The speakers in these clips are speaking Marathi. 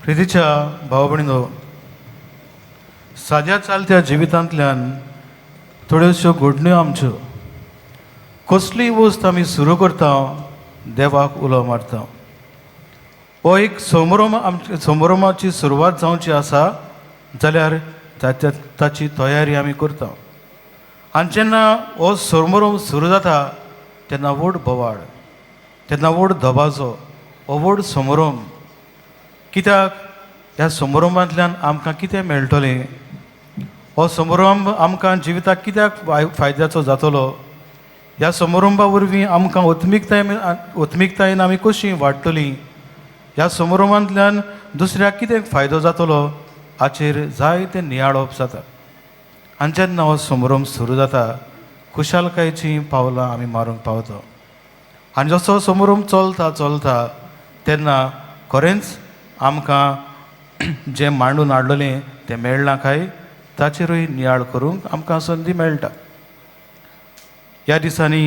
प्रितीच्या भाव भयणीनो, साद्या चालत्या जिवितांतल्यान थोड्योश्यो घडण्यो आमच्यो कसलीय वस्त आमी सुरू करता, देवाक उलो मारता. हो एक समारंभाची सुरवात जावची आसा जाल्यार ताची तयारी आमी करता. आनी जेन्ना हो समारंभ सुरू जाता तेन्ना व्हड बोवाळ, तेन्ना व्हड दबाजो, हो व्हड समारंभ. कित्याक ह्या समारंभांतल्यान आमकां कितें मेळटलें, हो समारंभ आमकां जिविताक कित्याक फायद्याचो जातलो, ह्या समारंभा वरवीं आमकां ओत्मिकतायेन आमी कशीं वाडटलीं, ह्या समारंभांतल्यान दुसऱ्याक कितें फायदो जातलो हाचेर जायतें नियाळप जाता. आनी जेन्ना हो समारंभ सुरू जाता खुशालकायेचीं पावलां आमी मारूंक पावता. आनी जसो समारंभ चलता तेन्ना खरेंच आमकां जें मांडून हाडलेलें तें मेळना काय ताचेरूय नियाळ करूंक आमकां संदी मेळटा. ह्या दिसांनी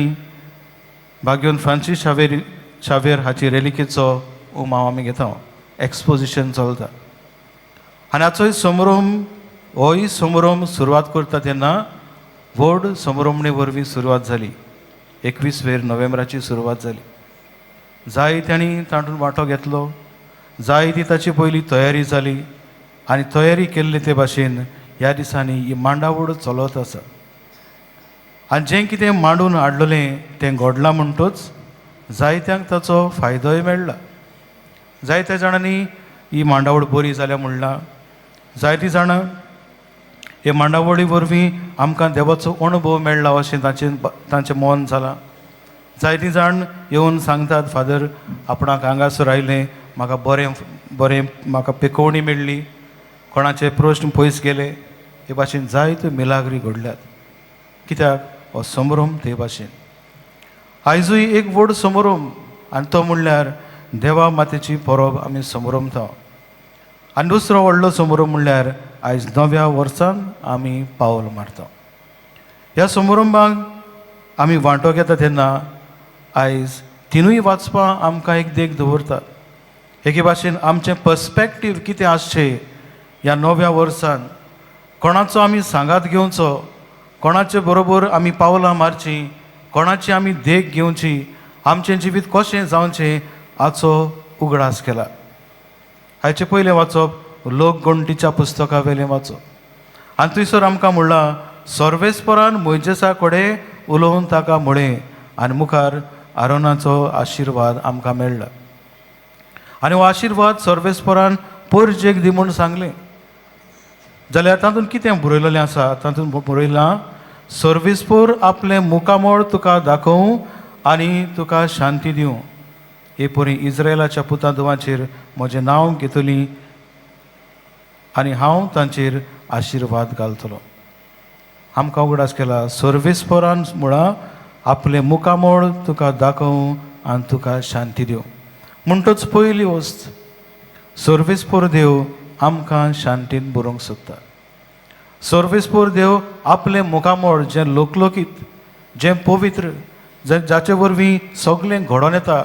भाग्योन फ्रांसीस शावेर हाची रेलिकेचो उमाव आमी घेता. एक्सपोजिशन चलता आनी हाचोय समारंभ, होय समारंभ सुरवात करता तेन्ना व्हड समारंभणे वरवीं सुरवात जाली. 21 नोव्हेंबराची सुरवात जाली. जायत्यांनी तातूंत वांटो घेतलो, जायती ताची पयली तयारी जाली आनी तयारी केल्ले ते भाशेन ह्या दिसांनी ही मांडावळ चलत आसा. आनी जें कितें मांडून हाडलेलें तें घडलां म्हणटच जायत्यांक ताचो फायदोय मेळ्ळा. जायत्या जाणांनी ही मांडावळ बरी जाल्या म्हणलां. जायतीं जाणां हे मांडावळी वरवीं आमकां देवाचो अणभव मेळ्ळा अशें तांचें मन जालां. जायतीं जाण येवन सांगतात, फादर आपणाक हांगासर आयलें, म्हाका बरें म्हाका पिकोवणी मेळ्ळी, कोणाचे प्रश्न पयस गेले, हे भाशेन जायत्यो मिलाग्री घडल्यात. कित्याक हो समारंभ ते भाशेन. आयजूय एक व्हड समारंभ आनी तो म्हणल्यार देवा मातेची परब आमी समारंभता. आनी दुसरो व्हडलो समारंभ म्हणल्यार आयज नव्या वर्सान आमी पावल मारता. ह्या समारंभाक आमी वांटो घेता तेन्ना आयज तिनूय वाचपां आमकां एक देख दवरतात. एके भाशेन आमचें पर्स्पेक्टीव कितें आसचें ह्या नव्या वर्सान, कोणाचो आमी सांगात घेवचो, कोणाचे बरोबर आमी पावलां मारचीं, कोणाची आमी देख घेवची, आमचें जिवीत कशें जावचें हाचो उगडास केला. हाचे पयलें वाचप लोकगणतीच्या पुस्तका वेलें वाचप आनी थंयसर आमकां म्हणलां, सर्वेस्परान मोइजेसा कडेन उलोवन ताका म्हळें आनी मुखार आरोनाचो आशिर्वाद आमकां मेळ्ळा. आनी हो आशिर्वाद सर्वेस्परान परजेक दी म्हूण सांगलें. जाल्यार तातूंत कितें बरयलेलें आसा, तातूंत बरयलां, सर्वेस्पर आपलें मुखामळ तुका दाखोवं आनी तुका शांती दिवं. हे परी इस्रायलाच्या पुतांदुवांचेर म्हजें नांव घेतलीं आनी हांव तांचेर आशिर्वाद घालतलो. आमकां उगडास केला, सर्वेस्परान म्हळां आपलें मुखामळ तुका दाखोवं आनी तुका शांती दिवं. म्हणटच पयली वस्त सर्वेस्पर देव आमकां शांतीन बरोवंक सोदता. सर्वेस्पर देव आपलें मुखामळ जें लोकलोकीत, जें पवित्र, जाचे वरवीं सगळें घडोवन येता,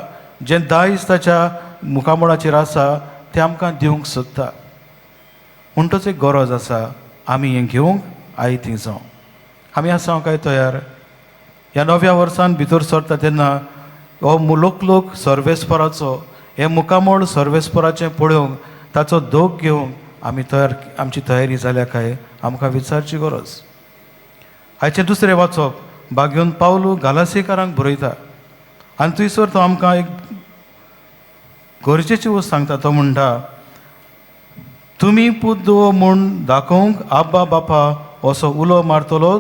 जें दायज ताच्या मुखामळाचेर आसा तें आमकां दिवंक सोदता. म्हणटच एक गरज आसा आमी हें घेवंक आयतीं जावं. आमी आसा काय तयार? ह्या नव्या वर्सान भितर सरता तेन्ना हो लोक सर्वेस्पराचो, हें मुखामळ सर्वेस्पराचें पळोवंक, ताचो दोग घेवंक आमची तयारी जाल्या काय आमकां विचारची गरज. हाचें दुसरें वाचप भाग्योन पावलू गालासेकारांक बरयता आनी थंयसर तो आमकां एक गरजेची वस्त सांगता. तो म्हणटा, तुमी पूत दुवो म्हूण दाखोवंक आब्बा बापा असो उलो मारतलो.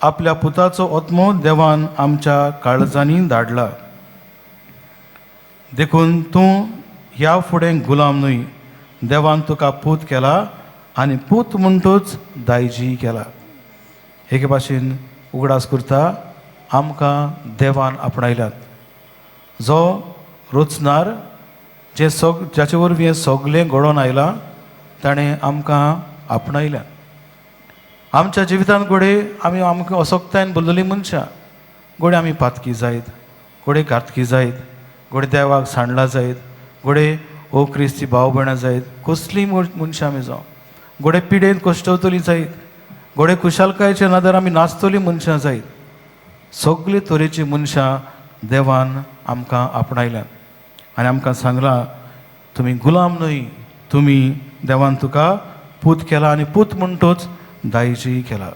आपल्या पुताचो ओत्मो देवान आमच्या काळजांनी धाडला. देखून तूं ह्या फुडें गुलाम न्हय. देवान तुका पूत केला आनी पूत म्हणटच दायजी केला. एके भाशेन उगडास करता, आमकां देवान आपणायल्यात. जो रोचणार जाचे वरवीं हें सगळें घडोवन आयलां ताणें आमकां आपणायल्यात. आमच्या जिवितांत घोडे आमकां असोकतायेन भरलेलीं मनशां, घोडे आमी पातकी जायत, घोडे घातकी जायत, घोडे देवाक सांडला जायत, घोडे ओ क्रिस्ती भाव भयणां जायत, कसलीय मनशां आमी जावं, गोडे पिडेंत कश्टवतलीं जायत, गोडे खुशालकायेच्या नादार आमी नाचतलीं मनशां जायत, सगळे तरेची मनशां देवान आमकां आपणायल्यात आनी आमकां सांगलां तुमी गुलाम न्हय, तुमी देवान तुका पूत केला आनी पूत म्हणटोच दायजी केला.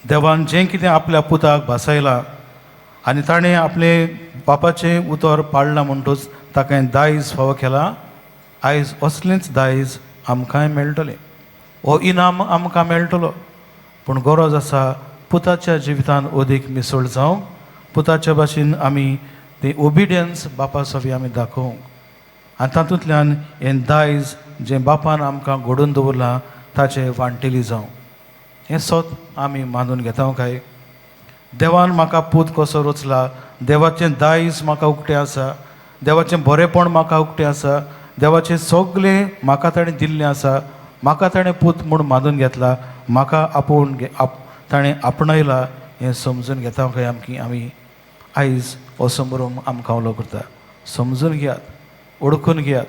देवान जें कितें आपल्या पुताक भासायलां आनी ताणें आपले बापाचें उतर पाळलां म्हणटोच ताका दायज फावो केला. आयज असलेंच दायज आमकांय मेळटलें, हो इनाम आमकां मेळटलो. पूण गरज आसा पुताच्या जिवितान अदीक मिसळ जावं, पुताच्या भाशेन आमी तें ओबिडियन्स बापा सवी आमी दाखोवंक आनी तातूंतल्यान हें दायज जें बापान आमकां घडोवन दवरलां ताचे वांटेली जावं. हें सोत आमी मानून घेता काय? देवान म्हाका पूत कसो रचला, देवाचें दायज म्हाका उक्तें आसा, देवाचें बरेंपण म्हाका उक्तें आसा, देवाचें सगळें म्हाका ताणें दिल्लें आसा, म्हाका ताणें पूत म्हूण मानून घेतला, म्हाका आपोवन ताणें आपणायला हें समजून घेता काय आमी आयज हो समारंभ आमकां उलो करता. समजून घेयात, ओळखून घेयात,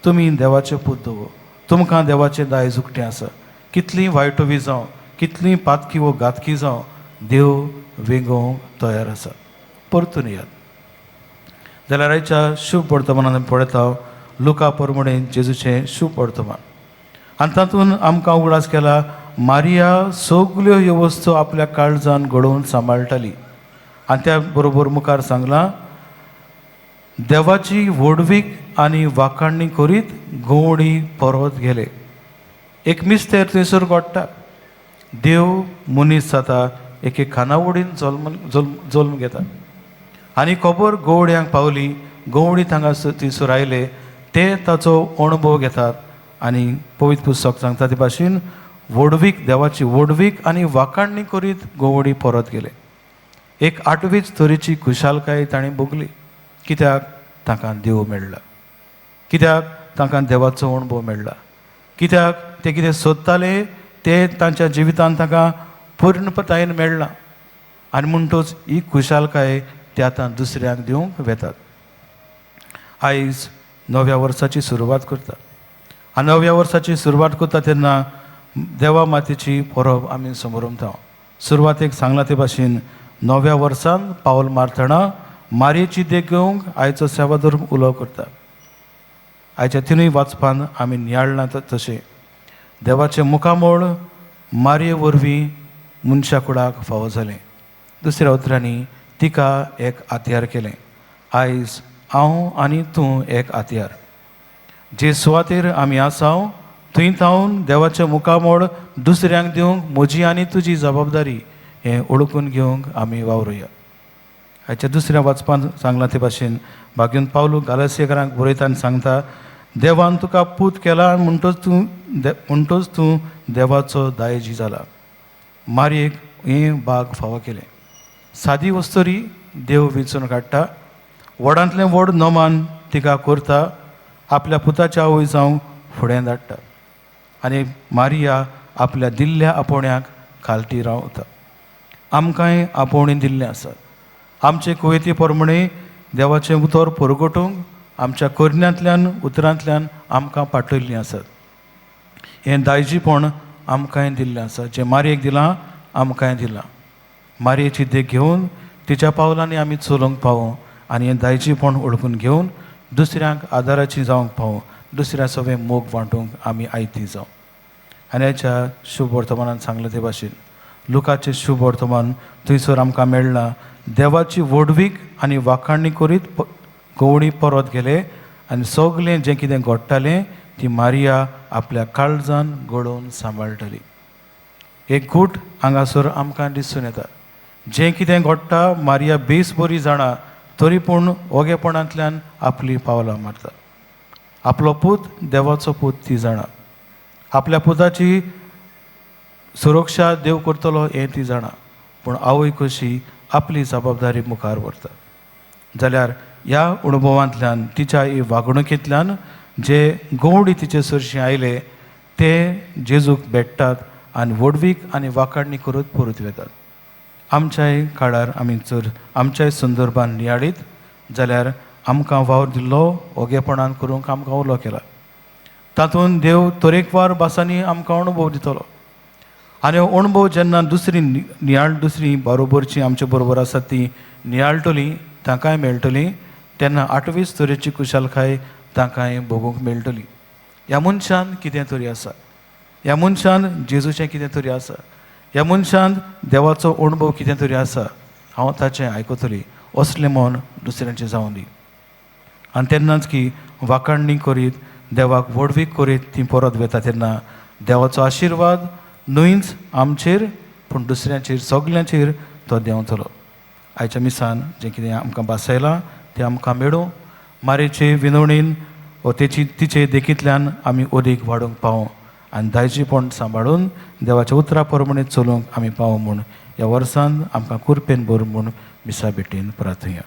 तुमी देवाचें पूत दोगो, तुमकां देवाचें दायज उक्तें आसा. कितलीं वायटवी जावं, कितलीं पातकी वो घातकी जावं, देव वेगोवंक तयार आसा. परतून येयात. जाल्यार आयच्या शुभ वर्तमानांत आमी पळयता लुका परमणे जेजूचें शुभ वर्तमान आनी तातूंत आमकां उगडास केला मारिया सगल्यो ह्यो वस्तू आपल्या काळजान घडोवन सांबाळटाली आनी त्या बरोबर मुखार सांगलां देवाची व्हडवीक आनी वाखाणणी करीत गवंडी परत गेले. एक मिस्तेर थंयसर घडटा. देव मनीस जाता, एके खानावळीन जल्म घेता आनी खबर गवड्यांक पावली. गवंडी तांकां थंयसर आयले, ते ताचो अणभव घेतात आनी पवित्र पुस्तक सांगता ते भाशेन व्हडवीक देवाची व्हडवीक आनी वाखाणणी करीत गवंडी परत गेले. एक आठवीच तरेची खुशालकाय ताणें भोगली. कित्याक? तांकां देव मेळ्ळा, कित्याक तांकां देवाचो अणभव मेळ्ळा, कित्याक ते कितें सोदताले ते तांच्या जिवितांत तांकां पूर्णपणायेन मेळ्ळां आनी म्हणटच ही खुशालकाय ते आतां दुसऱ्यांक दिवंक वेतात. आयज नव्या वर्साची सुरवात करता आनी नव्या वर्साची सुरवात करता तेन्ना देवा मातेची परब आमी समोरता. सुरवातेक सांगला ते भाशेन नव्या वर्सान पावल मारतना मारयेची देख घेवंक आयचो सेवा धर्म उलो करता. आयच्या तिनूय वाचपान आमी नियाळना तशें देवाचें मुखामोळ मारये वरवीं मनशा कुडाक फावो जालें. दुसऱ्या उतरांनी तिका एक आतयार केलें. आयज हांव आनी तूं एक आतयार. जे सुवातेर आमी आसाव थंय थावन देवाचें मुखामोळ दुसऱ्यांक दिवंक म्हजी आनी तुजी जबाबदारी हें ओळखून घेवंक आमी वावरुया. हाच्या दुसऱ्या वाचपान सांगलां ते भाशेन भाग्यून पावलू गालसियकारांक बरयता आनी सांगता देवान तुका पूत केला म्हणटच तूं देवाचो दायजी जाला. मारयेक हें भाग फावो केलें. सादी वस्तोरी देव वेंचून काडटा. व्हडांतलें व्हड नोमान तिका करता, आपल्या पुताच्या आवय जावं फुडें धाडटा आनी मारिया आपल्या दिल्ल्या आपोवण्याक खालटी रावता. आमकांय आपोवणी दिल्लें आसा. आमचे कुयेती प्रमाणे देवाचें उतर परगटूंक आमच्या करण्यांतल्यान उतरांतल्यान आमकां पाठयल्लीं आसात. हें दायजीपण आमकांय दिल्लें आसा. जें मारयेक दिलां आमकांय दिलां. मारयेची देख घेवन तिच्या पावलांनी आमी चलोवंक पावूं आनी हें दायजीपण ओळखून घेवन दुसऱ्यांक आदाराची जावंक पावूं, दुसऱ्या सगळें मोग वांटूंक आमी आयती जावं. आनी हेच्या शुभ वर्तमानांत सांगलें ते भाशेन लुकाचें शुभ वर्तमान थंयसर आमकां मेळ्ळां. देवाची व्हडवीक आनी वाखाणणी करीत गवंडी परत गेले आनी सगलें जें कितें घडटालें ती मारिया आपल्या काळजान घडोवन सांबाळटली. एक गूट हांगासर आमकां दिसून येता. जें कितें घडटा मारिया बेस बरी जाणा, तरी पूण ओगेपणांतल्यान आपली पावलां मारता. आपलो पूत देवाचो पूत ती जाणा. आपल्या पुताची सुरक्षा देव करतलो हें ती जाणा. पूण आवय कशी आपली जबाबदारी मुखार व्हरता. जाल्यार ह्या अणभवांतल्यान तिच्या ही वागणुकेंतल्यान जे गवंडी तिचे सरशीं आयले ते जेजूक भेटतात आनी व्हडवीक आनी वाखाणणी करून परत वेतात. आमच्याय काळार आमी जर आमच्याय संदर्भान नियाळीत जाल्यार आमकां वावर दिल्लो ओगेपणान करूंक आमकां उलो केला. तातूंत देव तरेकवार भासांनी आमकां अणभव दितलो. आनी हो अणभव जेन्ना दुसरी बरोबरची आमचे बरोबर आसात ती नियाळटली, तांकांय मेळटली, तेन्ना 28 तरेची कुशलकाय तांकांय भोगूंक मेळटली. ह्या मनशान कितें तरी आसा, ह्या मनशान जेजूचें कितें तरी आसा, ह्या मनशान देवाचो अणभव कितें तरी आसा. हांव ताचें आयकतली असलें मन दुसऱ्यांचें जावं दी. आनी तेन्नाच की वाखाणणी करीत देवाक व्हडवीक करीत ती परत वता तेन्ना देवाचो आशिर्वाद न्हयच आमचेर पूण दुसऱ्यांचेर सगल्यांचेर तो देंवतलो. आयच्या मिसान जें कितें आमकां भासयलां तें आमकां मेळूं मारेचे विनवणेन व तिचे देखींतल्यान आमी ओदीक वाडूंक पावूं आनी दायजीपण सांबाळून देवाच्या उतरा प्रमाणे चलूंक आमी पावूं म्हूण ह्या वर्सान आमकां कुरपेन भर म्हूण मिसा भेटेन प्रार्थया.